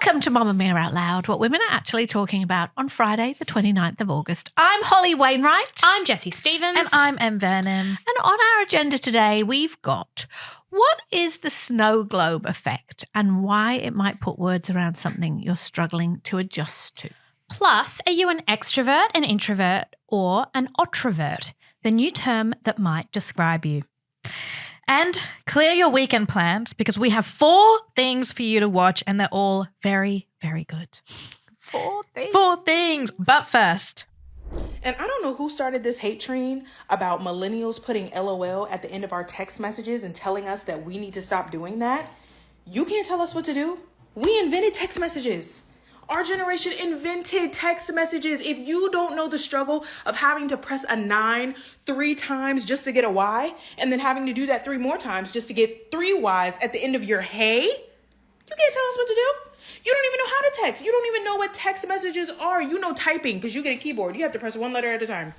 Welcome to Mamamia Out Loud, what women are actually talking about on Friday, the 29th of August. I'm Holly Wainwright. I'm Jessie Stevens. And I'm Em Vernon. And on our agenda today, we've got what is the snow globe effect and why it might put words around something you're struggling to adjust to. Plus, are you an extrovert, an introvert, or an otrovert? The new term that might describe you. And clear your weekend plans because we have 4 things for you to watch and they're all very, very good. 4 things? 4 things. But first. And I don't know who started this hate train about millennials putting LOL at the end of our text messages and telling us that we need to stop doing that. You can't tell us what to do. We invented text messages. Our generation invented text messages. If you don't know the struggle of having to press a 9 3 times just to get a Y, and then having to do that 3 more times just to get 3 Ys at the end of your hey, you can't tell us what to do. You don't even know how to text. You don't even know what text messages are. You know typing because you get a keyboard. You have to press 1 letter at a time.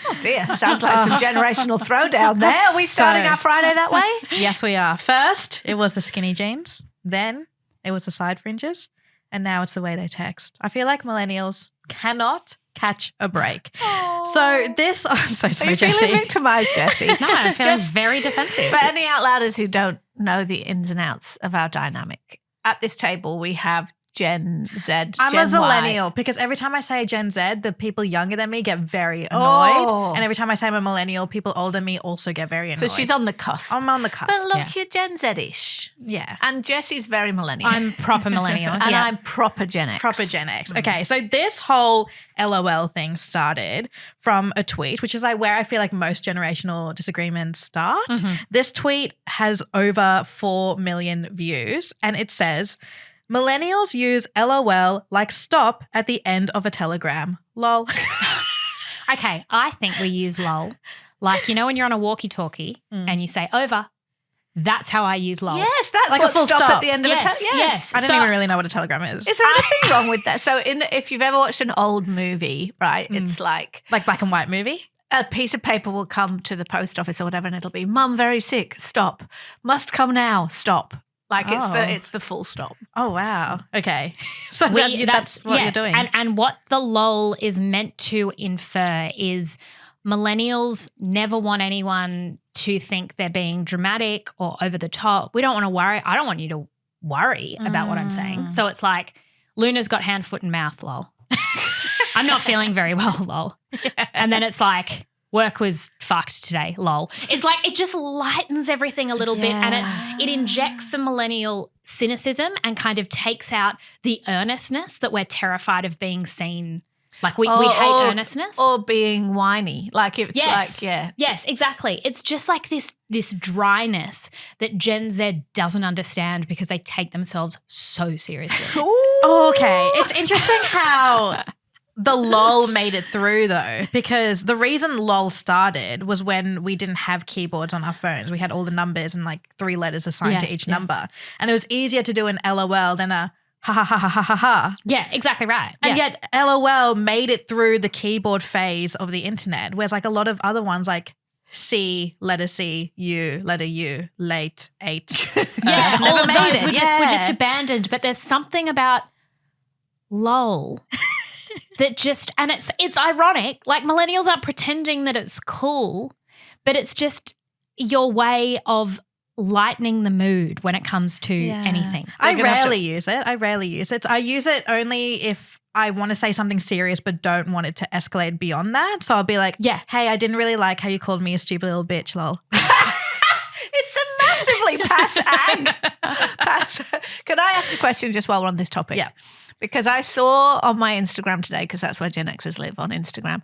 Oh dear, sounds like some generational throwdown there. Are we starting our Friday that way? Yes, we are. First, it was the skinny jeans. Then it was the side fringes. And now it's the way they text. I feel like millennials cannot catch a break. Aww. So this, I'm so sorry, Are you Jessie. feeling victimised, Jessie? No, I'm feeling very defensive. For any outlouders who don't know the ins and outs of our dynamic, at this table we have Gen Z, I'm Gen a millennial because every time I say Gen Z, the people younger than me get very annoyed. Oh. And every time I say I'm a millennial, people older than me also get very annoyed. So she's on the cusp. I'm on the cusp. But look, yeah. you're Gen Z-ish. Yeah. And Jessie's very millennial. I'm proper millennial. and yeah. I'm proper Gen X. Proper Gen X. Okay, so this whole LOL thing started from a tweet, which is like where I feel like most generational disagreements start. Mm-hmm. This tweet has over 4 million views and it says, millennials use LOL like stop at the end of a telegram. Lol. Okay, I think we use lol. Like, you know when you're on a walkie-talkie and you say over, that's how I use lol. Yes, that's Like what a full stop stop. at the end of Yes, a telegram. yes. I don't So- even really know what a telegram is. Is there anything wrong with that? So if you've ever watched an old movie, right, it's like Like black and white movie? a piece of paper will come to the post office or whatever and it'll be, Mum, very sick, stop. Must come now, stop. Like it's the full stop. Oh, wow. Okay. So That's what yes, you're doing. And what the lol is meant to infer is millennials never want anyone to think they're being dramatic or over the top. We don't want to worry. I don't want you to worry about what I'm saying. So it's like, Luna's got hand, foot, and mouth, lol. I'm not feeling very well, lol. Yeah. And then it's like, work was fucked today, lol. It's like it just lightens everything a little bit and it injects some millennial cynicism and kind of takes out the earnestness that we're terrified of being seen. Like we hate earnestness. Or being whiny. Like it's Yes. like, yeah. Yes, exactly. It's just like this dryness that Gen Z doesn't understand because they take themselves so seriously. Okay. It's interesting how the lol made it through though, because the reason lol started was when we didn't have keyboards on our phones. We had all the numbers and like 3 letters assigned to each number. And it was easier to do an LOL than a ha ha ha ha ha ha ha. Yeah, exactly right. And Yeah. yet LOL made it through the keyboard phase of the internet, whereas like a lot of other ones like C, letter C, U, letter U, late, 8. Yeah, never all of made those it. were just abandoned. But there's something about lol that just, and it's ironic. Like millennials aren't pretending that it's cool, but it's just your way of lightening the mood when it comes to anything. I rarely use it. I use it only if I want to say something serious but don't want it to escalate beyond that. So I'll be like, hey, I didn't really like how you called me a stupid little bitch, lol. It's a massively pass. Can I ask a question just while we're on this topic? Yeah. Because I saw on my Instagram today, because that's where Gen Xers live, on Instagram,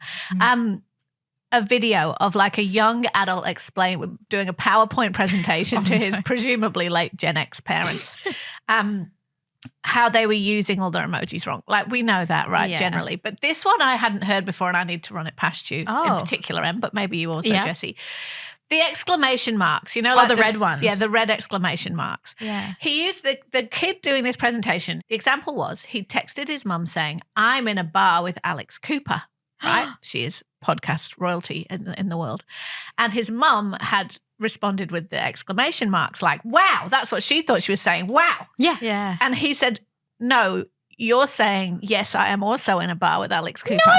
a video of like a young adult doing a PowerPoint presentation to his presumably late Gen X parents, how they were using all their emojis wrong. Like we know that, right, generally. But this one I hadn't heard before and I need to run it past you in particular, Em, but maybe you also, Jessie. The exclamation marks, you know, like the red ones. Yeah, the red exclamation marks. Yeah. He used the kid doing this presentation. The example was he texted his mum saying, I'm in a bar with Alex Cooper, right? She is podcast royalty in the world. And his mum had responded with the exclamation marks, like, wow, that's what she thought she was saying. Wow. Yeah. Yeah. And he said, no, you're saying, yes, I am also in a bar with Alex Cooper. No,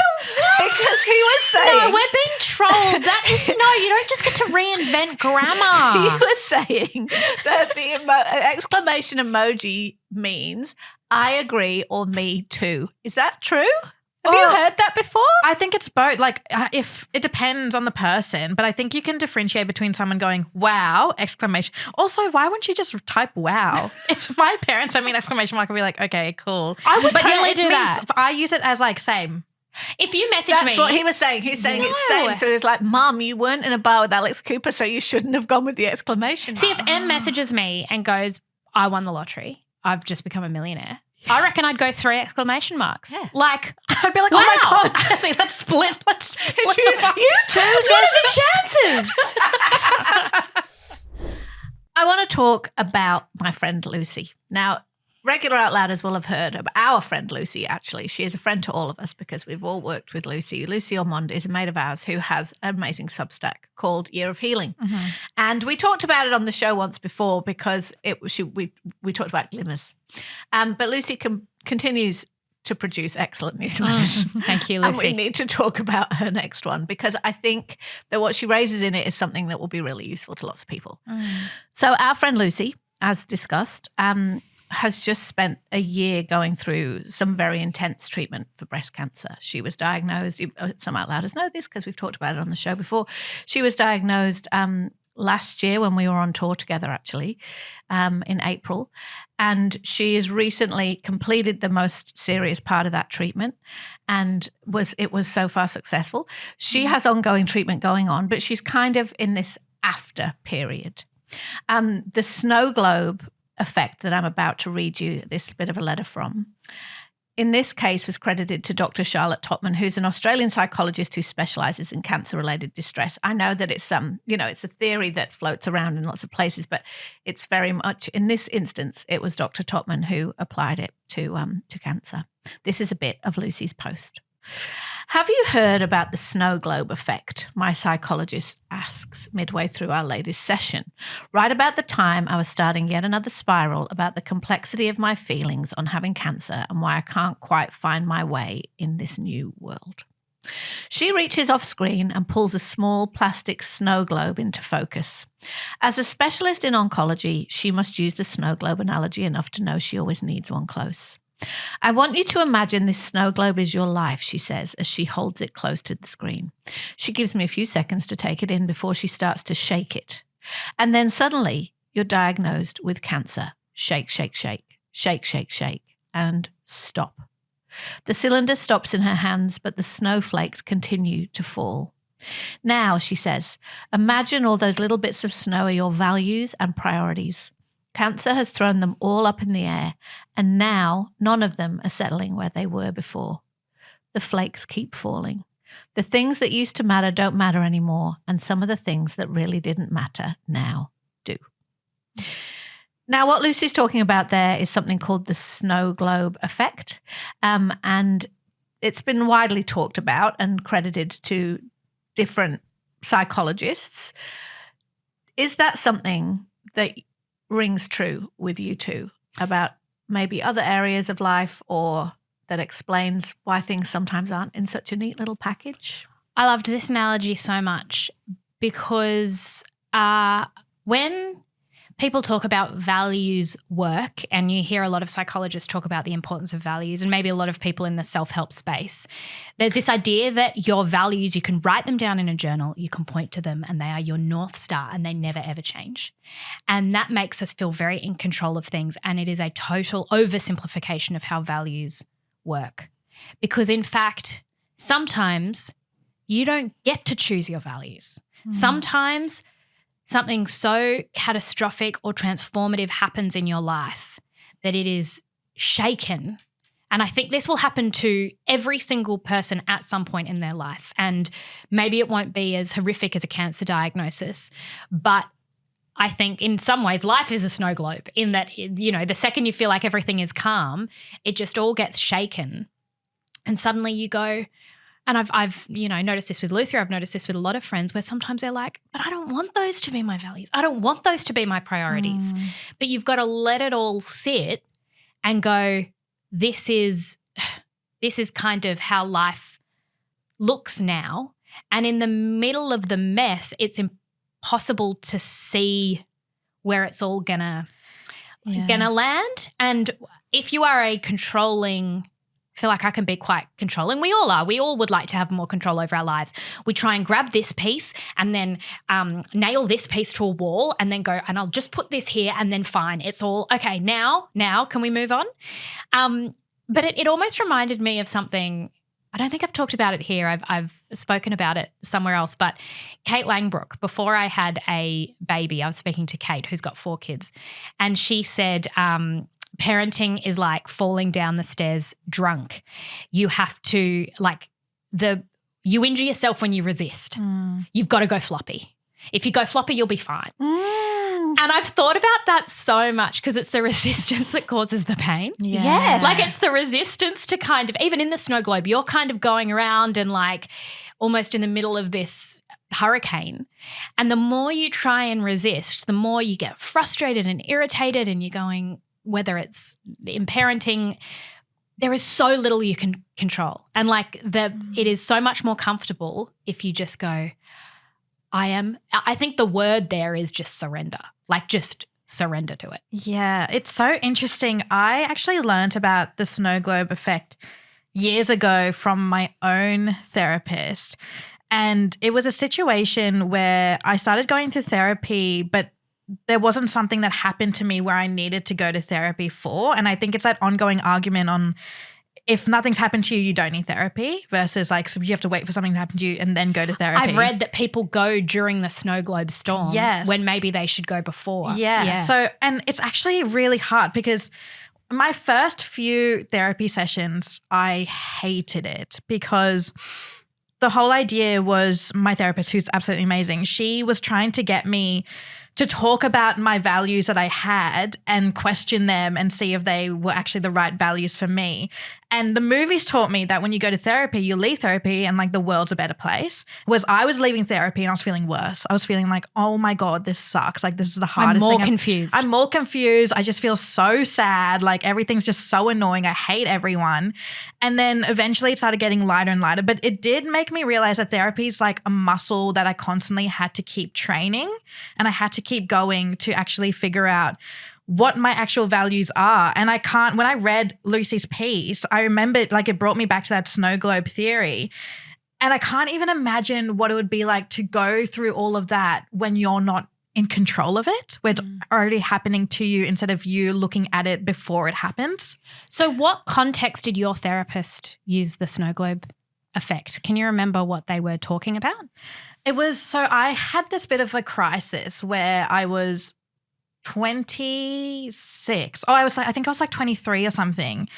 because he was saying. No, we're being trolled. That is, no, you don't just get to reinvent grammar. He was saying that the exclamation emoji means I agree or me too. Is that true? Have you heard that before? I think it's both. Like, if it depends on the person, but I think you can differentiate between someone going, wow, exclamation. Also, why wouldn't you just type wow? If my parents sent me an exclamation mark, I'd be like, okay, cool. I would but totally it do means, that. I use it as like same. If you message me. That's what he was saying. He's saying it's same. So he's like, Mum, you weren't in a bar with Alex Cooper, so you shouldn't have gone with the exclamation mark. See, if M messages me and goes, I won the lottery, I've just become a millionaire, I reckon I'd go 3 exclamation marks. Yeah. Like, I'd be like, wow. oh my God, Jessie, let's split. Let's split the box. You too, what are the chances? I want to talk about my friend Lucy. Now, regular Out Louders will have heard of our friend Lucy, actually. She is a friend to all of us because we've all worked with Lucy. Lucy Ormond is a mate of ours who has an amazing Substack called Year of Healing. Mm-hmm. And we talked about it on the show once before because we talked about glimmers. But Lucy continues to produce excellent newsletters. Thank you, And Lucy. we need to talk about her next one because I think that what she raises in it is something that will be really useful to lots of people. So our friend Lucy, as discussed, has just spent a year going through some very intense treatment for breast cancer. She was diagnosed, some Out Louders know this because we've talked about it on the show before. She was diagnosed last year when we were on tour together, actually, in April. And she has recently completed the most serious part of that treatment and it was so far successful. She has ongoing treatment going on, but she's kind of in this after period. The snow globe effect that I'm about to read you this bit of a letter from, in this case was credited to Dr. Charlotte Topman, who's an Australian psychologist who specialises in cancer-related distress. I know that it's it's a theory that floats around in lots of places, but it's very much, in this instance, it was Dr. Topman who applied it to cancer. This is a bit of Lucy's post. Have you heard about the snow globe effect? My psychologist asks midway through our latest session, right about the time I was starting yet another spiral about the complexity of my feelings on having cancer and why I can't quite find my way in this new world. She reaches off screen and pulls a small plastic snow globe into focus. As a specialist in oncology, she must use the snow globe analogy enough to know she always needs one close. I want you to imagine this snow globe is your life, she says, as she holds it close to the screen. She gives me a few seconds to take it in before she starts to shake it. And then suddenly you're diagnosed with cancer. Shake, shake, shake, shake, shake, shake, and stop. The cylinder stops in her hands, but the snowflakes continue to fall. Now, she says, imagine all those little bits of snow are your values and priorities. Cancer has thrown them all up in the air, and now none of them are settling where they were before. The flakes keep falling. The things that used to matter don't matter anymore, and some of the things that really didn't matter now do. Now, what Lucy's talking about there is something called the snow globe effect, and it's been widely talked about and credited to different psychologists. Is that something that rings true with you two about maybe other areas of life or that explains why things sometimes aren't in such a neat little package? I loved this analogy so much because when people talk about values work, and you hear a lot of psychologists talk about the importance of values, and maybe a lot of people in the self-help space, there's this idea that your values, you can write them down in a journal, you can point to them, and they are your North Star and they never ever change. And that makes us feel very in control of things, and it is a total oversimplification of how values work. Because in fact, sometimes you don't get to choose your values. Sometimes something so catastrophic or transformative happens in your life that it is shaken. And I think this will happen to every single person at some point in their life. And maybe it won't be as horrific as a cancer diagnosis, but I think in some ways life is a snow globe in that, the second you feel like everything is calm, it just all gets shaken. And suddenly you go, And I've noticed this with Lucy, I've noticed this with a lot of friends where sometimes they're like, but I don't want those to be my values. I don't want those to be my priorities. But you've got to let it all sit and go, this is kind of how life looks now. And in the middle of the mess, it's impossible to see where it's all gonna land. And if you are a controlling, I feel like I can be quite controlling. We all are. We all would like to have more control over our lives. We try and grab this piece and then nail this piece to a wall and then go, and I'll just put this here and then fine. It's all okay. Now can we move on? But it almost reminded me of something. I don't think I've talked about it here. I've spoken about it somewhere else. But Kate Langbrook, before I had a baby, I was speaking to Kate, who's got 4 kids, and she said, parenting is like falling down the stairs drunk. You have to you injure yourself when you resist. You've got to go floppy. If you go floppy, you'll be fine. And I've thought about that so much because it's the resistance that causes the pain. Yes. Like it's the resistance to kind of, even in the snow globe, you're kind of going around and like almost in the middle of this hurricane. And the more you try and resist, the more you get frustrated and irritated, and you're going, whether it's in parenting, there is so little you can control. And it is so much more comfortable if you just go, I think the word there is just surrender. Like just surrender to it. Yeah, it's so interesting. I actually learned about the snow globe effect years ago from my own therapist. And it was a situation where I started going to therapy, but there wasn't something that happened to me where I needed to go to therapy for. And I think it's that ongoing argument on if nothing's happened to you, you don't need therapy versus so you have to wait for something to happen to you and then go to therapy. I've read that people go during the snow globe storm when maybe they should go before. Yeah. So, and it's actually really hard because my first few therapy sessions, I hated it because the whole idea was my therapist, who's absolutely amazing, she was trying to get me to talk about my values that I had and question them and see if they were actually the right values for me. And the movies taught me that when you go to therapy, you leave therapy and the world's a better place. Whereas I was leaving therapy and I was feeling worse. I was feeling like, oh my God, this sucks. This is the hardest thing. I'm more confused. I just feel so sad. Everything's just so annoying. I hate everyone. And then eventually it started getting lighter and lighter. But it did make me realize that therapy is a muscle that I constantly had to keep training, and I had to keep going to actually figure out what my actual values are. And when I read Lucy's piece, I remembered it brought me back to that snow globe theory. And I can't even imagine what it would be like to go through all of that when you're not in control of it, where it's already happening to you instead of you looking at it before it happens. So what context did your therapist use the snow globe effect? Can you remember what they were talking about? It was, so I had this bit of a crisis where I was 26. I think I was 23 or something.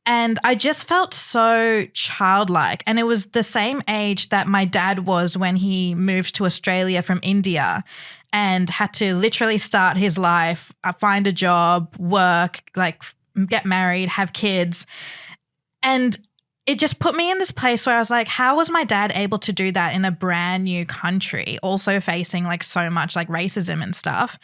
And I just felt so childlike. And it was the same age that my dad was when he moved to Australia from India and had to literally start his life, find a job, work, get married, have kids. And it just put me in this place where I was like, how was my dad able to do that in a brand new country, also facing so much racism and stuff?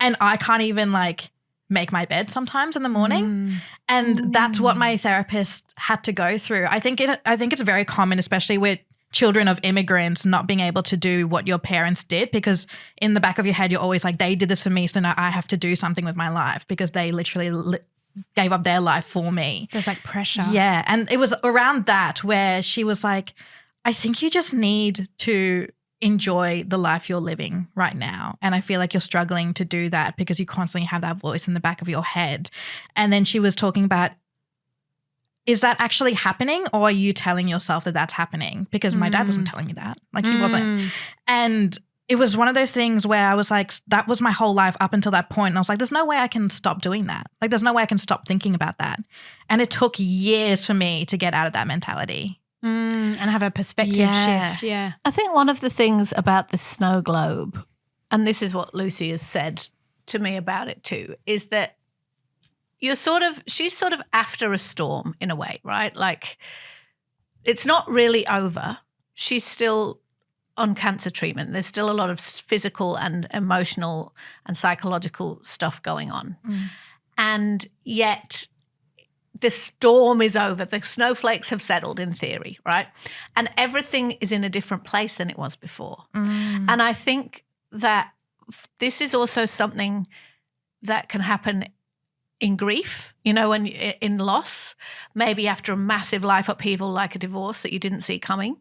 And I can't even make my bed sometimes in the morning. And that's what my therapist had to go through. I think it's very common, especially with children of immigrants, not being able to do what your parents did, because in the back of your head, you're always they did this for me, so now I have to do something with my life because they literally gave up their life for me. There's pressure. Yeah. And it was around that where she was like, I think you just need to enjoy the life you're living right now. And I feel like you're struggling to do that because you constantly have that voice in the back of your head. And then she was talking about, is that actually happening, or are you telling yourself that that's happening? Because my dad wasn't telling me that. He wasn't. And it was one of those things where I was that was my whole life up until that point. And I was there's no way I can stop doing that. There's no way I can stop thinking about that. And it took years for me to get out of that mentality. And have a perspective shift. Yeah. I think one of the things about the snow globe, and this is what Lucy has said to me about it too, is that she's sort of after a storm in a way, right? it's not really over. She's still on cancer treatment. There's still a lot of physical and emotional and psychological stuff going on. And yet the storm is over. The snowflakes have settled in theory, right? And everything is in a different place than it was before. And I think that this is also something that can happen in grief, when in loss, maybe after a massive life upheaval like a divorce that you didn't see coming,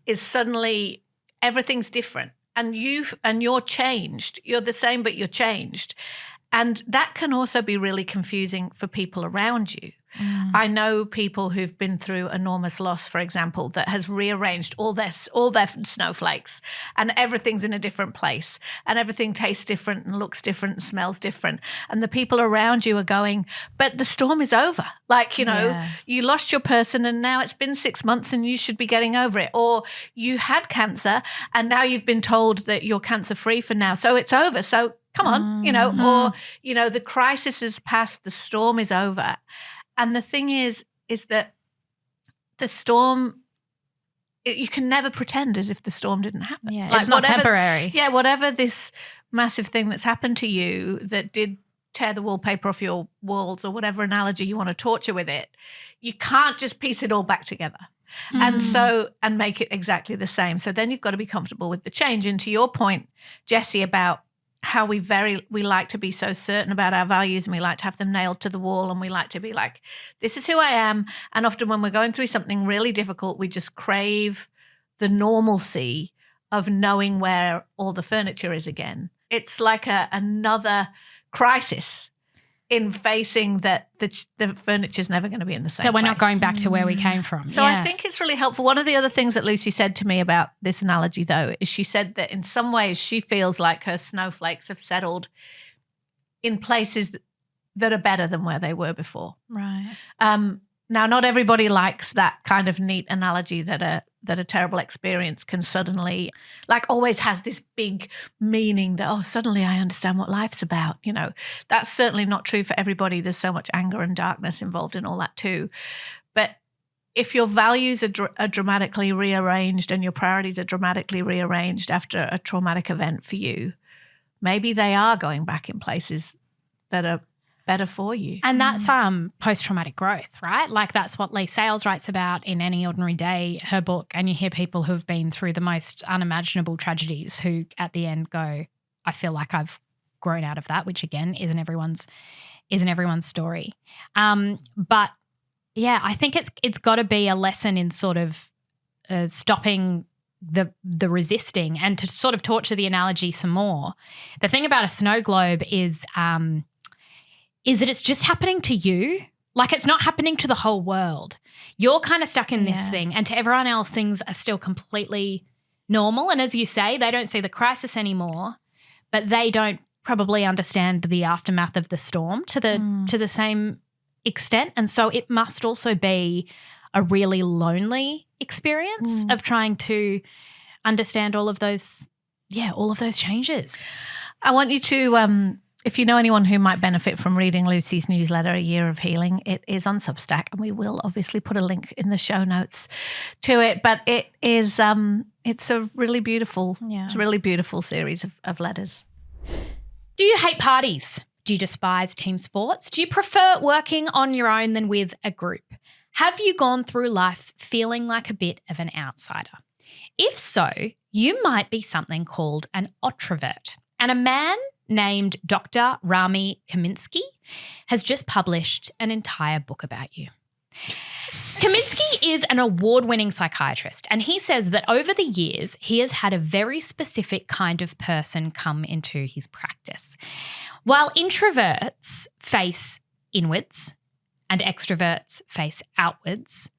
is suddenly everything's different and you're changed. You're the same, but you're changed. And that can also be really confusing for people around you. I know people who've been through enormous loss, for example, that has rearranged all their snowflakes and everything's in a different place and everything tastes different and looks different and smells different. And the people around you are going, but the storm is over. Like, you lost your person and now it's been 6 months and you should be getting over it. Or you had cancer and now you've been told that you're cancer-free for now. So it's over. So come on, or, the crisis is past, the storm is over. And the thing is that the storm, you can never pretend as if the storm didn't happen. Yeah, it's not temporary. Yeah, whatever this massive thing that's happened to you that did tear the wallpaper off your walls or whatever analogy you want to torture with it, you can't just piece it all back together. And make it exactly the same. So then you've got to be comfortable with the change. And to your point, Jessie, about how we like to be so certain about our values and we like to have them nailed to the wall and we like to be like, this is who I am. And often when we're going through something really difficult, we just crave the normalcy of knowing where all the furniture is again. It's like another crisis in facing that the furniture's never going to be in the same that we're place. not going back to where we came from. So I think it's really helpful. One of the other things that Lucy said to me about this analogy, though, is she said that in some ways she feels like her snowflakes have settled in places that are better than where they were before. Right. Now, not everybody likes that kind of neat analogy that a terrible experience can suddenly, always has this big meaning that, suddenly I understand what life's about. That's certainly not true for everybody. There's so much anger and darkness involved in all that too. But if your values are dramatically rearranged and your priorities are dramatically rearranged after a traumatic event for you, maybe they are going back in places that are better for you. And that's post-traumatic growth, right? Like that's what Lee Sales writes about in Any Ordinary Day, her book. And you hear people who've been through the most unimaginable tragedies who at the end go, I feel like I've grown out of that, which again isn't everyone's story. But yeah, I think it's got to be a lesson in sort of stopping the resisting and to sort of torture the analogy some more. The thing about a snow globe is that it's just happening to you. Like it's not happening to the whole world. You're kind of stuck in this thing, and to everyone else things are still completely normal. And as you say, they don't see the crisis anymore, but they don't probably understand the aftermath of the storm to the same extent. And so it must also be a really lonely experience of trying to understand all of those changes. I want you to if you know anyone who might benefit from reading Lucy's newsletter, A Year of Healing, it is on Substack, and we will obviously put a link in the show notes to it. But it is it's a really beautiful, series of letters. Do you hate parties? Do you despise team sports? Do you prefer working on your own than with a group? Have you gone through life feeling like a bit of an outsider? If so, you might be something called an otrovert. And a man named Dr. Rami Kaminsky has just published an entire book about you. Kaminsky is an award-winning psychiatrist, and he says that over the years, he has had a very specific kind of person come into his practice. While introverts face inwards and extroverts face outwards,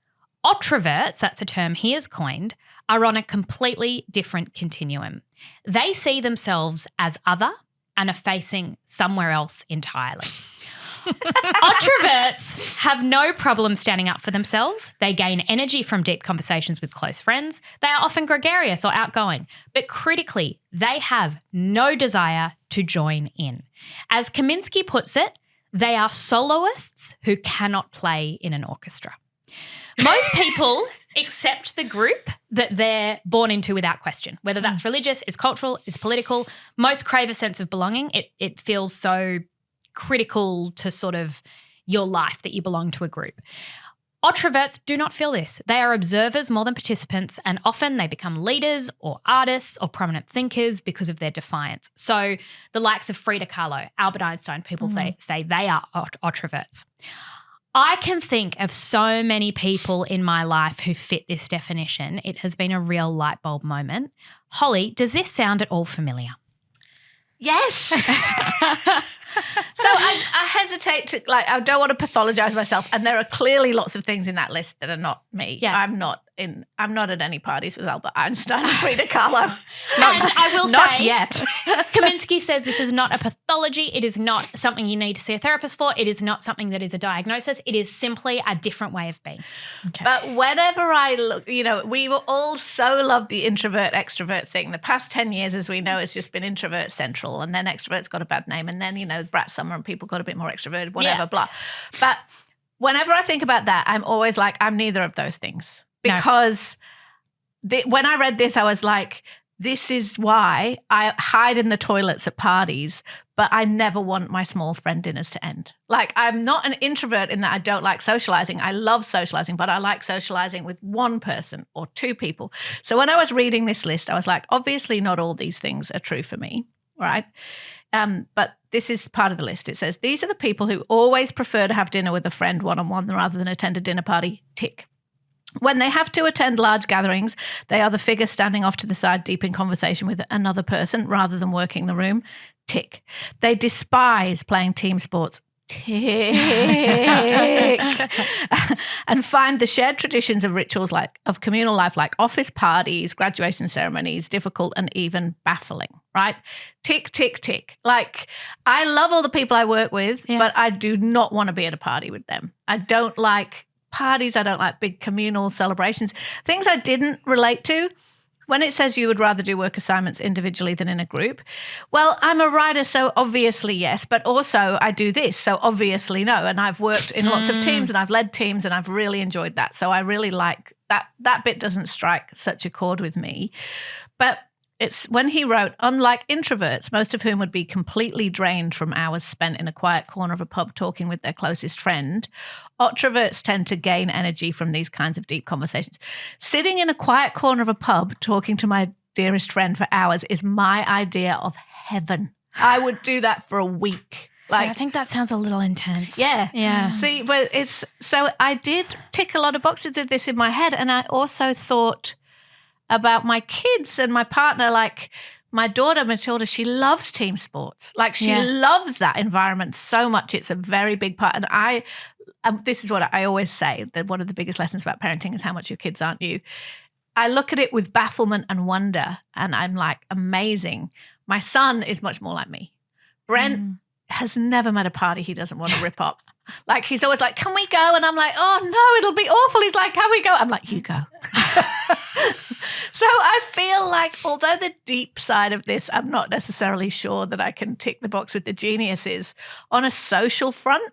otroverts, that's a term he has coined, are on a completely different continuum. They see themselves as other and are facing somewhere else entirely. Otroverts have no problem standing up for themselves. They gain energy from deep conversations with close friends. They are often gregarious or outgoing, but critically, they have no desire to join in. As Kaminsky puts it, they are soloists who cannot play in an orchestra. Most people accept the group that they're born into without question, whether that's religious, is cultural, is political. Most crave a sense of belonging. It feels so critical to sort of your life that you belong to a group. Ultroverts do not feel this. They are observers more than participants, and often they become leaders or artists or prominent thinkers because of their defiance. So the likes of Frida Kahlo, Albert Einstein, people say they are ultroverts. I can think of so many people in my life who fit this definition. It has been a real light bulb moment. Holly, does this sound at all familiar? Yes. So I hesitate to, I don't want to pathologize myself. And there are clearly lots of things in that list that are not me. Yeah. I'm not at any parties with Albert Einstein and Frida Kahlo. And I will Not say, yet. Kaminsky says this is not a pathology. It is not something you need to see a therapist for. It is not something that is a diagnosis. It is simply a different way of being. Okay. But whenever I look, we were all so loved the introvert extrovert thing. The past 10 years, as we know, it's just been introvert central, and then extroverts got a bad name, and then, Brat Summer and people got a bit more extroverted, whatever, blah. But whenever I think about that, I'm always like, I'm neither of those things. Because when I read this, I was like, this is why I hide in the toilets at parties, but I never want my small friend dinners to end. Like, I'm not an introvert in that I don't like socializing. I love socializing, but I like socializing with one person or two people. So when I was reading this list, I was like, obviously not all these things are true for me, right? But this is part of the list. It says, these are the people who always prefer to have dinner with a friend one-on-one rather than attend a dinner party, tick. When they have to attend large gatherings, they are the figure standing off to the side deep in conversation with another person rather than working the room, tick. They despise playing team sports, tick. And find the shared traditions of rituals of communal life like office parties, graduation ceremonies difficult and even baffling, right? Tick, tick, tick. Like, I love all the people I work with, but I do not want to be at a party with them. I don't like parties. I don't like big communal celebrations. Things I didn't relate to. When it says you would rather do work assignments individually than in a group, well, I'm a writer, so obviously yes, but also I do this, so obviously no. And I've worked in lots of teams and I've led teams and I've really enjoyed that. So I really like that. That bit doesn't strike such a chord with me. But it's when he wrote, unlike introverts, most of whom would be completely drained from hours spent in a quiet corner of a pub talking with their closest friend, ultroverts tend to gain energy from these kinds of deep conversations. Sitting in a quiet corner of a pub talking to my dearest friend for hours is my idea of heaven. I would do that for a week. I think that sounds a little intense. Yeah. See, but so I did tick a lot of boxes of this in my head, and I also thought about my kids and my partner. Like, my daughter Matilda, she loves team sports. Like, she loves that environment so much. It's a very big part. And this is what I always say, that one of the biggest lessons about parenting is how much your kids aren't you. I look at it with bafflement and wonder, and I'm like, amazing. My son is much more like me. Brent has never met a party he doesn't want to rip up. Like, he's always like, can we go? And I'm like, oh no, it'll be awful. He's like, can we go? I'm like, you go. So I feel like, although the deep side of this, I'm not necessarily sure that I can tick the box with the geniuses on a social front.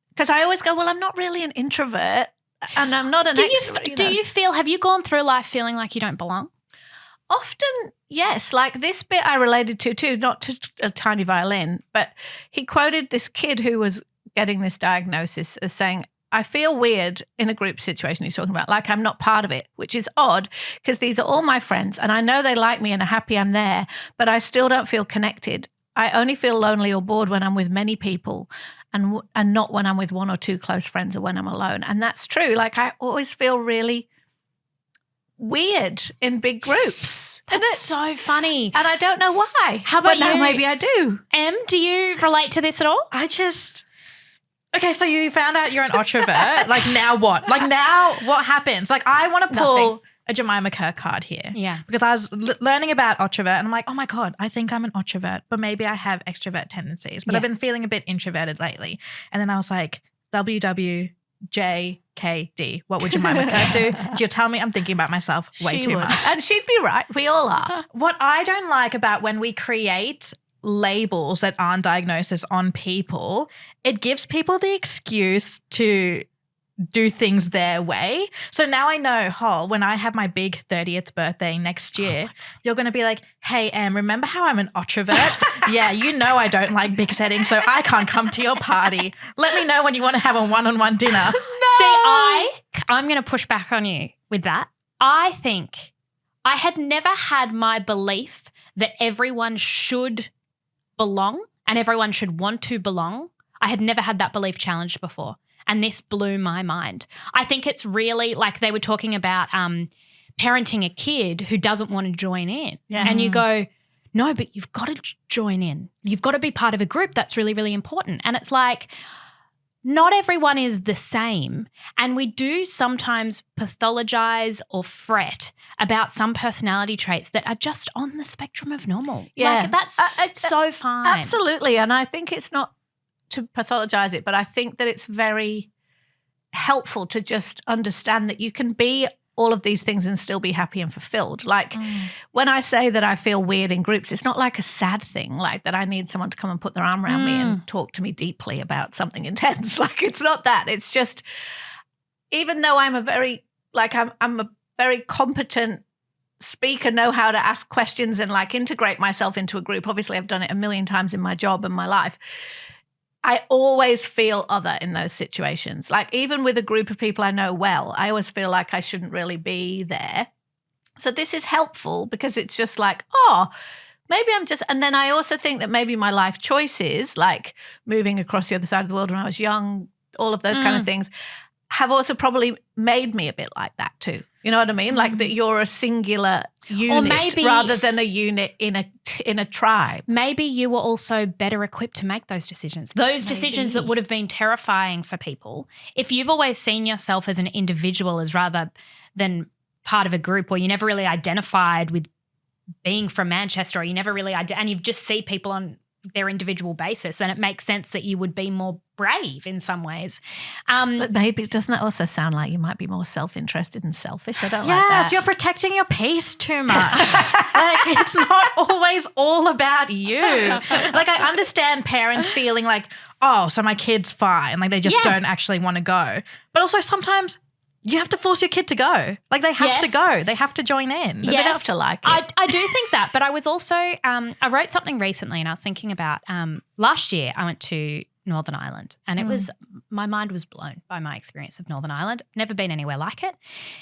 Because I always go, well, I'm not really an introvert and I'm not an extrovert. Do you feel, have you gone through life feeling like you don't belong? Often, yes. Like, this bit I related to too, not to a tiny violin, but he quoted this kid who was getting this diagnosis as saying, I feel weird in a group situation he's talking about, like I'm not part of it, which is odd because these are all my friends and I know they like me and are happy I'm there, but I still don't feel connected. I only feel lonely or bored when I'm with many people and not when I'm with one or two close friends or when I'm alone. And that's true. Like, I always feel really weird in big groups. That's so funny. And I don't know why. How about now you? Maybe I do. Em, do you relate to this at all? Okay, so you found out you're an ultrovert. Like, now what? Like, now what happens? Like, I want to pull a Jemima Kerr card here. Yeah. Because I was learning about ultrovert and I'm like, oh my God, I think I'm an ultrovert, but maybe I have extrovert tendencies. But I've been feeling a bit introverted lately. And then I was like, WWJKD. What would Jemima Kerr do? You'll tell me I'm thinking about myself way too much. And she'd be right. We all are. What I don't like about when we create labels that aren't diagnoses on people, it gives people the excuse to do things their way. So now I know, when I have my big 30th birthday next year, you're going to be like, hey, Em, remember how I'm an otrovert? Yeah, you know I don't like big settings, so I can't come to your party. Let me know when you want to have a one-on-one dinner. No. See, I'm going to push back on you with that. I think I had never had my belief that everyone should belong and everyone should want to belong. I had never had that belief challenged before. And this blew my mind. I think it's really like they were talking about parenting a kid who doesn't want to join in. Yeah. And you go, no, but you've got to join in. You've got to be part of a group. That's really, really important. And it's like not everyone is the same. And we do sometimes pathologize or fret about some personality traits that are just on the spectrum of normal. Yeah. Like that's so fine. Absolutely. And I think it's not to pathologize it, but I think that it's very helpful to just understand that you can be all of these things and still be happy and fulfilled. Like when I say that I feel weird in groups, it's not like a sad thing, like that I need someone to come and put their arm around me and talk to me deeply about something intense. Like it's not that. It's just, even though I'm a very competent speaker, know how to ask questions and like integrate myself into a group. Obviously, I've done it a million times in my job and my life. I always feel other in those situations. Like even with a group of people I know well, I always feel like I shouldn't really be there. So this is helpful because it's just like, maybe I'm just, and then I also think that maybe my life choices, like moving across the other side of the world when I was young, all of those kind of things, have also probably made me a bit like that too. You know what I mean? Like that you're a singular unit rather than a unit in a tribe. Maybe you were also better equipped to make those decisions. Those decisions that would have been terrifying for people. If you've always seen yourself as an individual as rather than part of a group, or you never really identified with being from Manchester, or you never really and you just see people on their individual basis, then it makes sense that you would be more brave in some ways. But maybe doesn't that also sound like you might be more self-interested and selfish? I don't like that. Yes, you're protecting your peace too much. Like it's not always all about you. Like I understand parents feeling like, so my kid's fine. Like they just don't actually want to go. But also sometimes you have to force your kid to go. Like they have to go. They have to join in. But they don't have to like it. I do think that. But I was also I wrote something recently and I was thinking about last year I went to Northern Ireland and it was my mind was blown by my experience of Northern Ireland. Never been anywhere like it.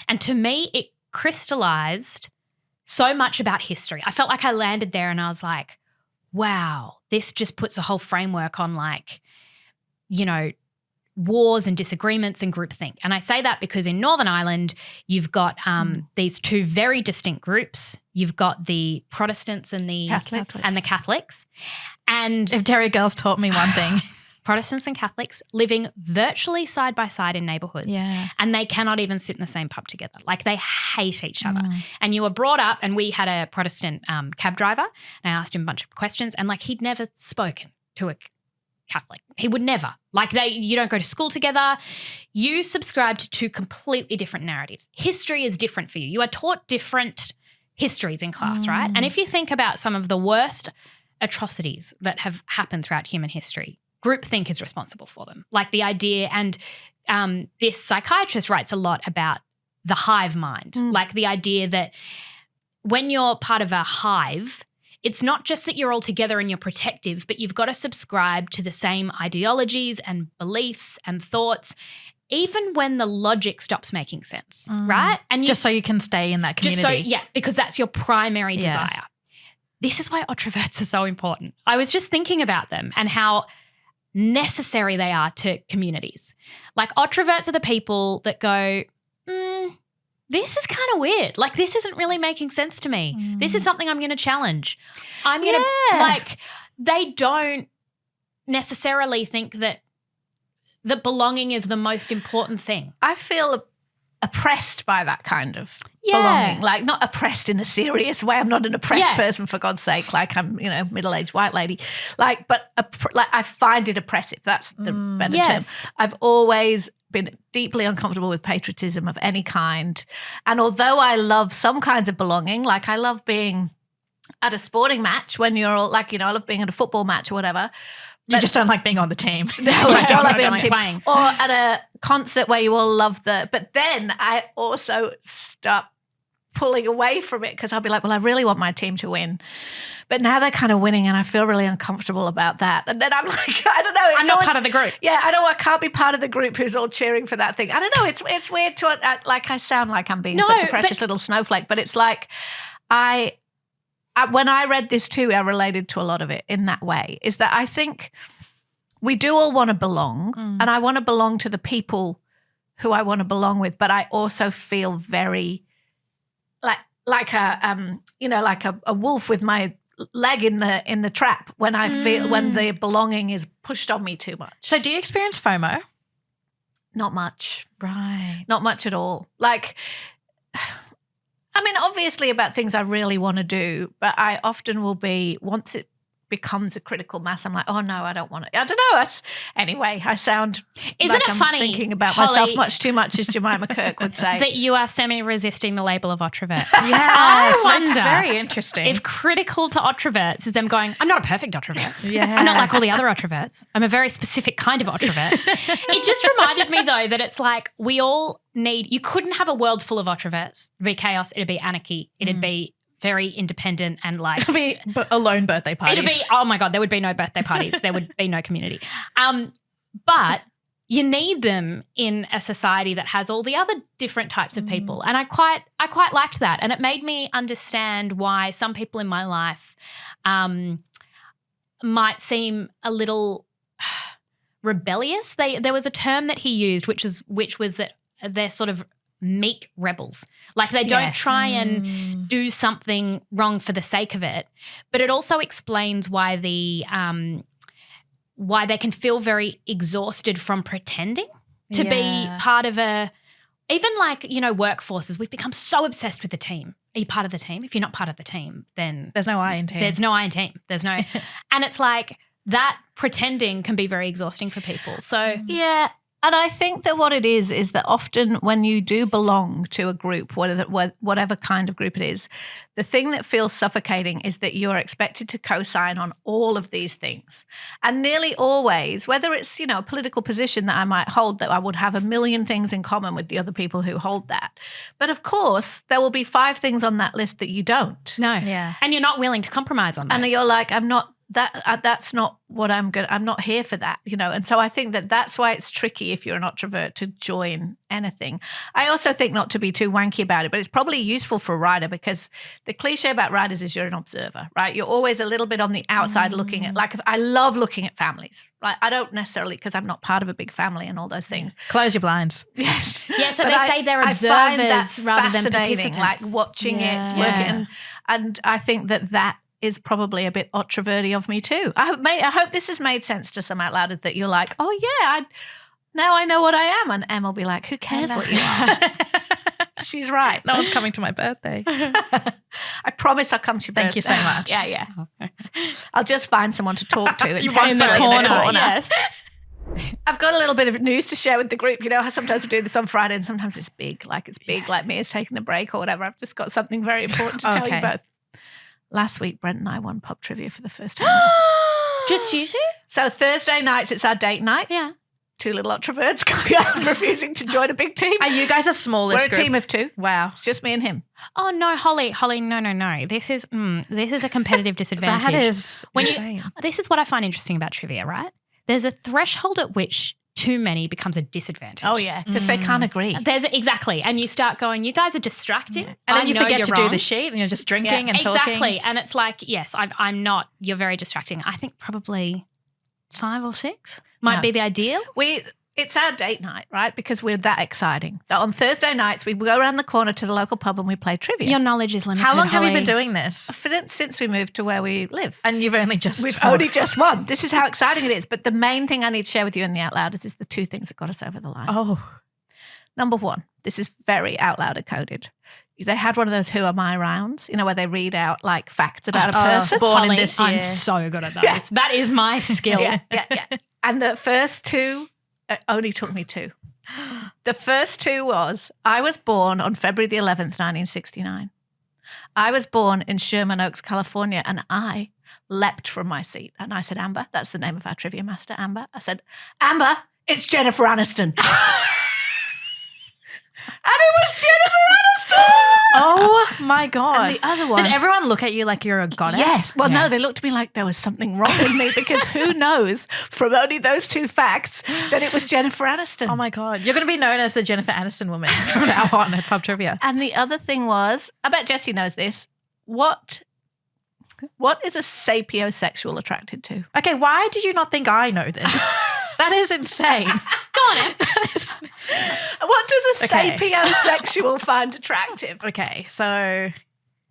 And to me it crystallized so much about history. I felt like I landed there and I was like, wow, this just puts a whole framework on like, you know, wars and disagreements and groupthink. And I say that because in Northern Ireland, you've got these two very distinct groups. You've got the Protestants and the Catholics. And if Derry girls taught me one thing, Protestants and Catholics living virtually side by side in neighborhoods. Yeah. And they cannot even sit in the same pub together. Like they hate each other. And you were brought up, and we had a Protestant cab driver, and I asked him a bunch of questions, and like he'd never spoken to a Catholic. He would never. Like you don't go to school together. You subscribe to two completely different narratives. History is different for you. You are taught different histories in class, right? And if you think about some of the worst atrocities that have happened throughout human history, groupthink is responsible for them. Like the idea, and this psychiatrist writes a lot about the hive mind, like the idea that when you're part of a hive, it's not just that you're all together and you're protective, but you've got to subscribe to the same ideologies and beliefs and thoughts, even when the logic stops making sense, right? And just so you can stay in that community. Because that's your primary desire. This is why otroverts are so important. I was just thinking about them and how necessary they are to communities. Like otroverts are the people that go, this is kind of weird. Like this isn't really making sense to me. This is something I'm going to challenge. I'm going to like, they don't necessarily think that belonging is the most important thing. I feel oppressed by that kind of belonging. Like not oppressed in a serious way. I'm not an oppressed person, for God's sake. Like I'm, middle-aged white lady. Like, but like I find it oppressive. That's the better term. I've always been deeply uncomfortable with patriotism of any kind. And although I love some kinds of belonging, like I love being at a sporting match when you're all like, I love being at a football match or whatever. You just don't like being on the team. No, I don't like being on the team. playing. Or at a concert where you all love but then I also stop pulling away from it because I'll be like, well, I really want my team to win. But now they're kind of winning and I feel really uncomfortable about that. And then I'm like, I don't know. I'm not part of the group. Yeah, I can't be part of the group who's all cheering for that thing. I don't know. It's weird to, like I sound like I'm being such a precious little snowflake, but it's like when I read this too, I related to a lot of it in that way, is that I think we do all want to belong and I want to belong to the people who I want to belong with, but I also feel very like a wolf with my leg in the trap when I feel when the belonging is pushed on me too much. So do you experience FOMO? Not much. Right. Not much at all. Like, I mean, obviously about things I really want to do, but I often will be, once it becomes a critical mass, I'm like, oh no, I don't want it. I don't know. Anyway, I sound Isn't like it I'm funny, thinking about Holly, myself much too much, as Jemima Kirk would say. that you are semi-resisting the label of otrovert? Yes, I wonder that's very interesting. if critical to otroverts is them going, I'm not a perfect otrovert. Yeah. I'm not like all the other otroverts. I'm a very specific kind of otrovert. It just reminded me though that it's like we all need, you couldn't have a world full of otroverts. It'd be chaos. It'd be anarchy. It'd be very independent and like It'd be alone birthday parties. it'd be, oh my God, there would be no birthday parties. There would be no community. But you need them in a society that has all the other different types of people. And I quite liked that. And it made me understand why some people in my life might seem a little rebellious. There was a term that he used, which was that they're sort of meek rebels. Like they don't try and do something wrong for the sake of it. But it also explains why why they can feel very exhausted from pretending to be part of even like, workforces. We've become so obsessed with the team. Are you part of the team? If you're not part of the team, then there's no I in team. There's no I in team. There's no, and it's like that pretending can be very exhausting for people. So yeah. And I think that what it is that often when you do belong to a group, whatever kind of group it is, the thing that feels suffocating is that you're expected to co-sign on all of these things. And nearly always, whether it's, a political position that I might hold, that I would have a million things in common with the other people who hold that. But of course, there will be 5 things on that list that you don't. no. Yeah. And you're not willing to compromise on that. And you're like, that's not what I'm not here for that, And so I think that that's why it's tricky if you're an introvert to join anything. I also think not to be too wanky about it, but it's probably useful for a writer because the cliche about writers is you're an observer, right? You're always a little bit on the outside looking at, like, I love looking at families, right? I don't necessarily, because I'm not part of a big family and all those things. Close your blinds. Yes. Yeah, so But they say they're I find that observers rather than fascinating, participants. like watching it, working, and I think that is probably a bit introverty of me too. I hope this has made sense to some out louders that you're like, oh yeah, now I know what I am. And Em will be like, who cares what you are? She's right. No one's coming to my birthday. I promise I'll come to your birthday. Thank you so much. Yeah. I'll just find someone to talk to. You want in the corner. Yes. I've got a little bit of news to share with the group. How sometimes we do this on Friday and sometimes it's big, like me is taking a break or whatever. I've just got something very important to tell you both. Last week, Brent and I won pub trivia for the first time. Just you two? So Thursday nights, it's our date night. Yeah. 2 little introverts going out refusing to join a big team. Are you guys a smallest We're a group? team of 2. Wow. It's just me and him. Oh no, Holly, no. This is a competitive disadvantage. That is insane. This is what I find interesting about trivia, right? There's a threshold at which too many becomes a disadvantage. Oh yeah, because they can't agree. Exactly. And you start going, you guys are distracting. Yeah. And then you forget to do wrong. the sheet and you're just drinking and talking. Exactly. And it's like, yes, I'm not, you're very distracting. I think probably 5 or 6 might be the ideal. It's our date night, right? Because we're that exciting. That on Thursday nights, we go around the corner to the local pub and we play trivia. Your knowledge is limited, How long have you Holly. been doing this? Since we moved to where we live. And you've only just We've only just won. This is how exciting it is. But the main thing I need to share with you in the Out Louders is the 2 things that got us over the line. Oh. Number 1, this is very Out Louder coded. They had one of those Who Am I rounds, where they read out like facts about a person. Born Holly, in this year. I'm so good at those. Yeah. That is my skill. Yeah. And the first 2 only took me 2. The first 2 was, I was born on February the 11th, 1969. I was born in Sherman Oaks, California, and I leapt from my seat. And I said, Amber, that's the name of our trivia master, Amber. I said, Amber, it's Jennifer Aniston. And it was Jennifer Aniston. Oh my God. And the other one. Did everyone look at you like you're a goddess? Yes. Well, no, they looked at me like there was something wrong with me because who knows from only those two facts that it was Jennifer Aniston. Oh my God. You're going to be known as the Jennifer Aniston woman from now on at Pub Trivia. And the other thing was, I bet Jessie knows this, what is a sapiosexual attracted to? Okay, why did you not think I know this? That is insane. Go on, Em. What does a Okay. sapiosexual find attractive? Okay, so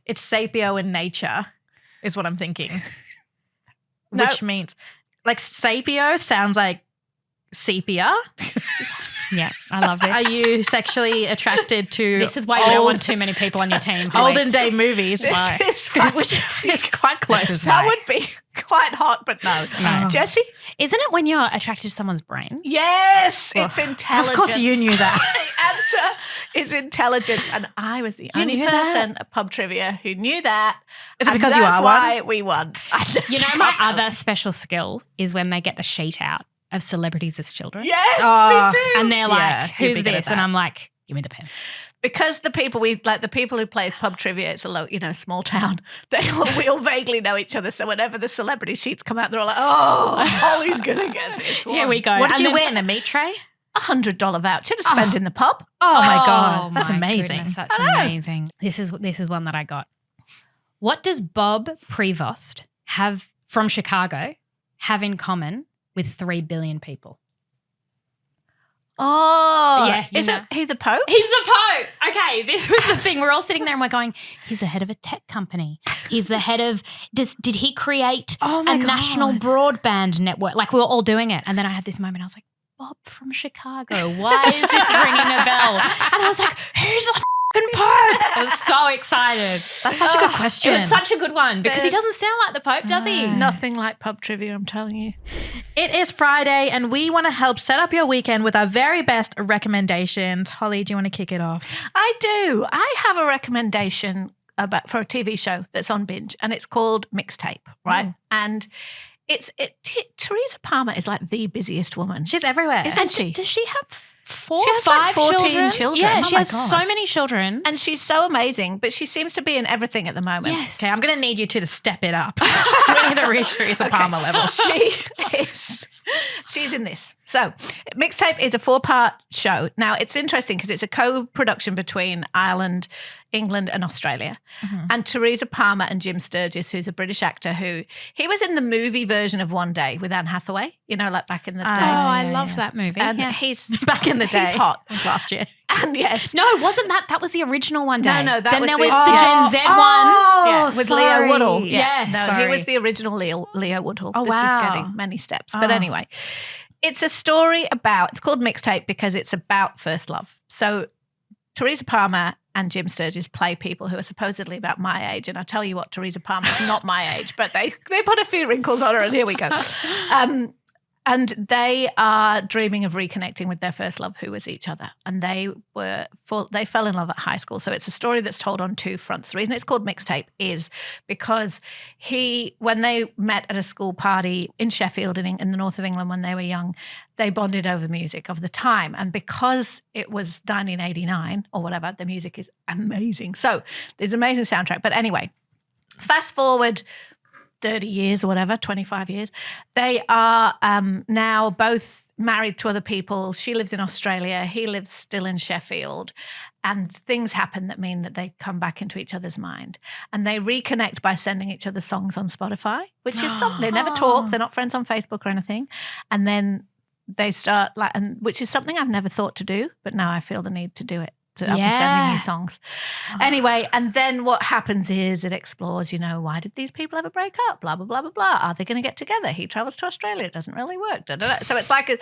it's sapio in nature is what I'm thinking. No. Which means, like, sapio sounds like sepia. Yeah, I love this. Are you sexually attracted to This is why you don't want too many people on your team. olden day movies? This is Which is quite close. that would be quite hot, but no. No. Jessie? Isn't it when you're attracted to someone's brain? Yes, it's intelligence. Of course you knew that. The answer is intelligence. And I was the only knew person at Pub Trivia who knew that. Is it And because you that's are why one? we won. You know, my other special skill is when they get the sheet out of celebrities as children. Yes, Oh, me too. And they're like, Yeah, you'd who's be good at this? And that. I'm like, give me the pen. Because the people who played Pub Trivia, it's a small town. We all vaguely know each other. So whenever the celebrity sheets come out, they're all like, "Oh, Holly's gonna get this." Here we go. What did And you then- win? A meat tray? $100 voucher to spend in the pub. Oh my God. That's my amazing. goodness, that's amazing. This is one that I got. What does Bob Prevost have from Chicago have in common with 3 billion people? Oh, Yeah, you isn't know. he the Pope? He's the Pope. Okay, this was the thing. We're all sitting there and we're going, he's the head of a tech company. He's the head of, did he create Oh my a God. national broadband network? Like we were all doing it. And then I had this moment. I was like, Bob from Chicago. Why is this ringing a bell? And I was like, who's the fucking Pope? I was so excited. That's such a good question. It's such a good one because he There's- doesn't sound like the Pope, does he? Nothing like Pub Trivia, I'm telling you. It is Friday, and we want to help set up your weekend with our very best recommendations. Holly, do you want to kick it off? I do. I have a recommendation for a TV show that's on Binge, and it's called Mixtape, right? Oh. And Teresa Palmer is like the busiest woman. She's everywhere. Isn't And she? does she have 4 She or has like 5 14 children. Yeah, Oh she my has God. so many children. And she's so amazing, but she seems to be in everything at the moment. Yes. Okay, I'm going to need you two to step it up. We need to reach Teresa Palmer level. She's in this. So Mixtape is a 4-part show. Now, it's interesting because it's a co-production between Ireland, England and Australia. Mm-hmm. And Teresa Palmer and Jim Sturgis, who's a British actor he was in the movie version of One Day with Anne Hathaway, like back in the day. Oh, I yeah, loved yeah. that movie. And Yeah. he's Back in the day. He's hot. Last year. And yes. No, wasn't that was the original One Day? No, that then was there the- was the Gen Z one. Yeah, with sorry. Leo Woodall. Yes. No, Sorry. he was the original Leo Woodall. Oh, This wow. is getting many steps. But Oh. anyway, it's a story it's called Mixtape because it's about first love. So Teresa Palmer and Jim Sturgis play people who are supposedly about my age. And I tell you what, Teresa Palmer's not my age, but they put a few wrinkles on her and here we go. And they are dreaming of reconnecting with their first love, who was each other. And they fell in love at high school. So it's a story that's told on 2 fronts. The reason it's called Mixtape is because when they met at a school party in Sheffield in the north of England when they were young, they bonded over music of the time. And because it was 1989 or whatever, the music is amazing. So there's an amazing soundtrack. But anyway, fast forward 30 years or whatever, 25 years. They are now both married to other people. She lives in Australia. He lives still in Sheffield. And things happen that mean that they come back into each other's mind. And they reconnect by sending each other songs on Spotify, which is something. They never talk. They're not friends on Facebook or anything. And then they start which is something I've never thought to do, but now I feel the need to do it. So I'll be sending you songs. Anyway, and then what happens is it explores, why did these people ever break up? Blah, blah, blah, blah, blah. Are they going to get together? He travels to Australia. It doesn't really work. Da, da, da. So it's like Is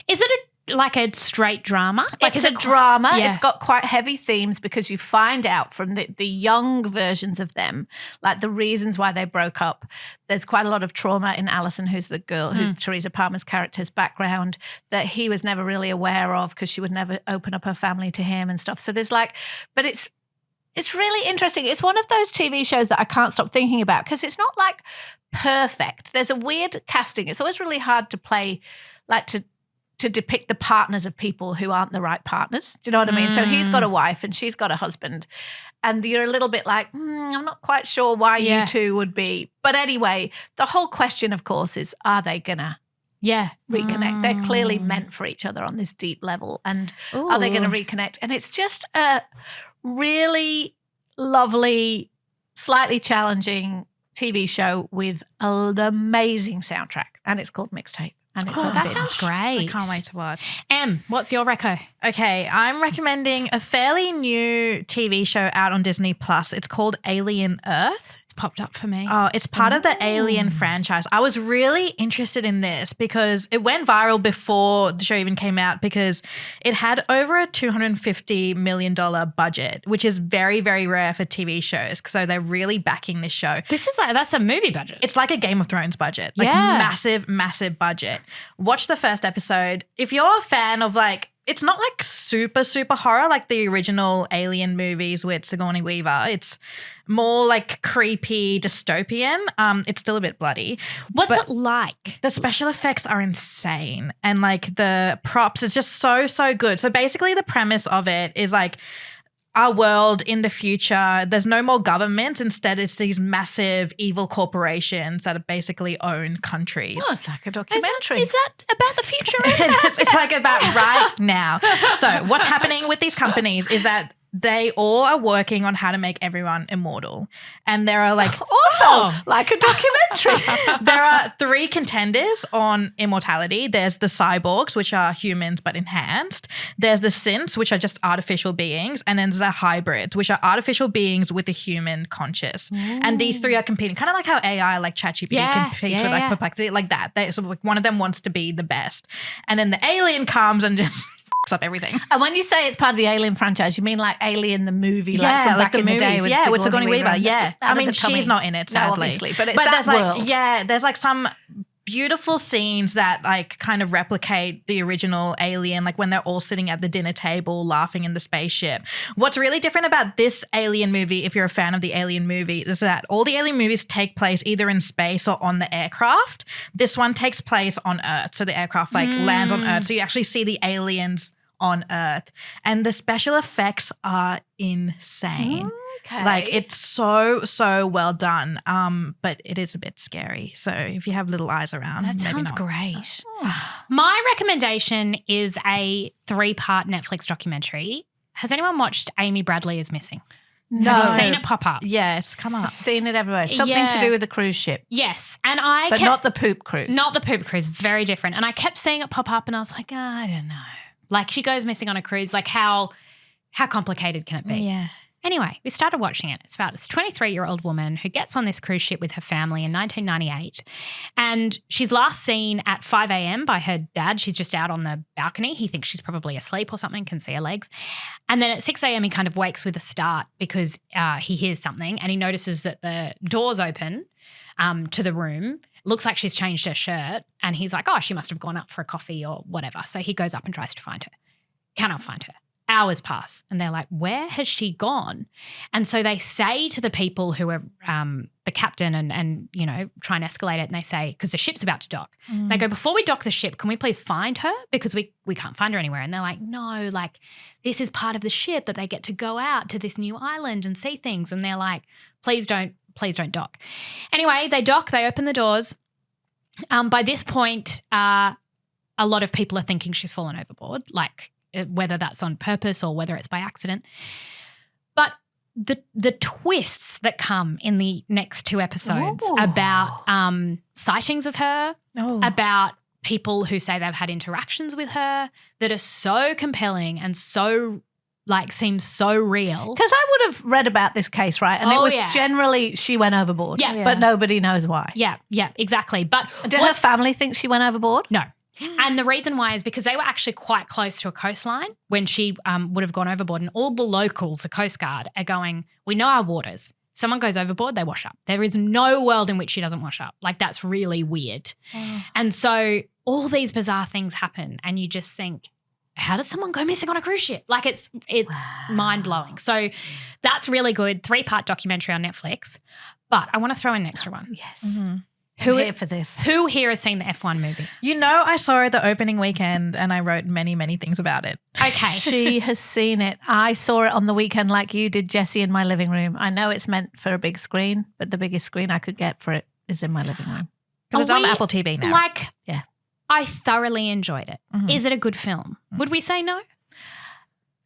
it like a straight drama? It's a drama. Yeah. It's got quite heavy themes because you find out from the young versions of them, like the reasons why they broke up. There's quite a lot of trauma in Alison, who's the girl, who's Teresa Palmer's character's background, that he was never really aware of because she would never open up her family to him and stuff. So there's but it's really interesting. It's one of those TV shows that I can't stop thinking about because it's not like perfect. There's a weird casting. It's always really hard to play, like to depict the partners of people who aren't the right partners. Do you know what I mean? So he's got a wife and she's got a husband. And you're a little bit like, I'm not quite sure why you two would be. But anyway, the whole question, of course, is are they going to reconnect? They're clearly meant for each other on this deep level. And are they going to reconnect? And it's just a really lovely, slightly challenging TV show with an amazing soundtrack. And it's called Mixtape. And it's that sounds great. I can't wait to watch. What's your reco? Okay, I'm recommending a fairly new TV show out on Disney Plus. It's called Alien Earth. It's popped up for me. Oh, it's part of the Alien franchise. I was really interested in this because it went viral before the show even came out because it had over a $250 million budget, which is very, very rare for TV shows. So they're really backing this show. That's a movie budget. It's like a Game of Thrones budget. Like massive, massive budget. Watch the first episode. If you're a fan of like, it's not like super, super horror like the original Alien movies with Sigourney Weaver. It's more like creepy dystopian. It's still a bit bloody. What's it like? The special effects are insane and like the props, it's just so, so good. So basically the premise of it is like our world in the future, there's no more governments. Instead, it's these massive evil corporations that basically own countries. Oh, it's like a documentary. Is that about the future? It's like about right now. So what's happening with these companies is that they all are working on how to make everyone immortal. And there are like like a documentary. There are 3 contenders on immortality. There's the cyborgs, which are humans but enhanced. There's the synths, which are just artificial beings. And then there's the hybrids, which are artificial beings with a human conscious. And these 3 are competing, kind of like how AI, like ChatGPT competes with like Perplexity, like that. They sort of like one of them wants to be the best. And then the alien comes and just up everything. And when you say it's part of the Alien franchise, you mean like Alien the movie, like from back the in movies. the day with with Sigourney Weaver. Yeah, I mean she's not in it, sadly. No, obviously, but it's there's world. like there's like some beautiful scenes that like kind of replicate the original Alien, like when they're all sitting at the dinner table laughing in the spaceship. What's really different about this Alien movie, if you're a fan of the Alien movie, is that all the Alien movies take place either in space or on the aircraft. This one takes place on Earth, so the aircraft like lands on Earth, so you actually see the aliens on Earth, and the special effects are insane. Okay. Like it's so well done, but it is a bit scary. So if you have little eyes around, that maybe sounds not. great. My recommendation is a 3-part Netflix documentary. Has anyone watched Amy Bradley is Missing? No. Have you seen it pop up? Yeah, it's come up. I've seen it everywhere. Something to do with the cruise ship. Yes. And But not the poop cruise. Not the poop cruise. Very different. And I kept seeing it pop up and I was like, I don't know. Like she goes missing on a cruise. Like how complicated can it be? Yeah. Anyway, we started watching it. It's about this 23-year-old woman who gets on this cruise ship with her family in 1998. And she's last seen at 5 a.m. by her dad. She's just out on the balcony. He thinks she's probably asleep or something, can see her legs. And then at 6 a.m. he kind of wakes with a start because he hears something and he notices that the door's open to the room. Looks like she's changed her shirt. And he's like, oh, she must have gone up for a coffee or whatever. So he goes up and tries to find her. Cannot find her. Hours pass and they're like, where has she gone? And so they say to the people who are the captain and you know, try and escalate it, and they say, because the ship's about to dock, they go, before we dock the ship, can we please find her? Because we can't find her anywhere. And they're like, no, like this is part of the ship that they get to go out to this new island and see things. And they're like, please don't dock. Anyway, they dock, they open the doors. By this point, a lot of people are thinking she's fallen overboard, like whether that's on purpose or whether it's by accident. But the twists that come in the next 2 episodes about sightings of her, about people who say they've had interactions with her that are so compelling and so like seem so real. Because I would have read about this case, right? And it was generally she went overboard. Yeah. But nobody knows why. Yeah, exactly. But did her family think she went overboard? No. And the reason why is because they were actually quite close to a coastline when she would have gone overboard, and all the locals, the Coast Guard, are going, we know our waters. If someone goes overboard, they wash up. There is no world in which she doesn't wash up. Like that's really weird. And so all these bizarre things happen and you just think, how does someone go missing on a cruise ship? Like it's mind-blowing. So that's really good. 3-part documentary on Netflix. But I want to throw in an extra one. Yes. Mm-hmm. I'm here for this. Who here has seen the F1 movie? You know, I saw it the opening weekend and I wrote many, many things about it. Okay. She has seen it. I saw it on the weekend like you did, Jessie, in my living room. I know it's meant for a big screen, but the biggest screen I could get for it is in my living room. Because it's on Apple TV now. Like, yeah. I thoroughly enjoyed it. Mhm. Is it a good film? Would we say no?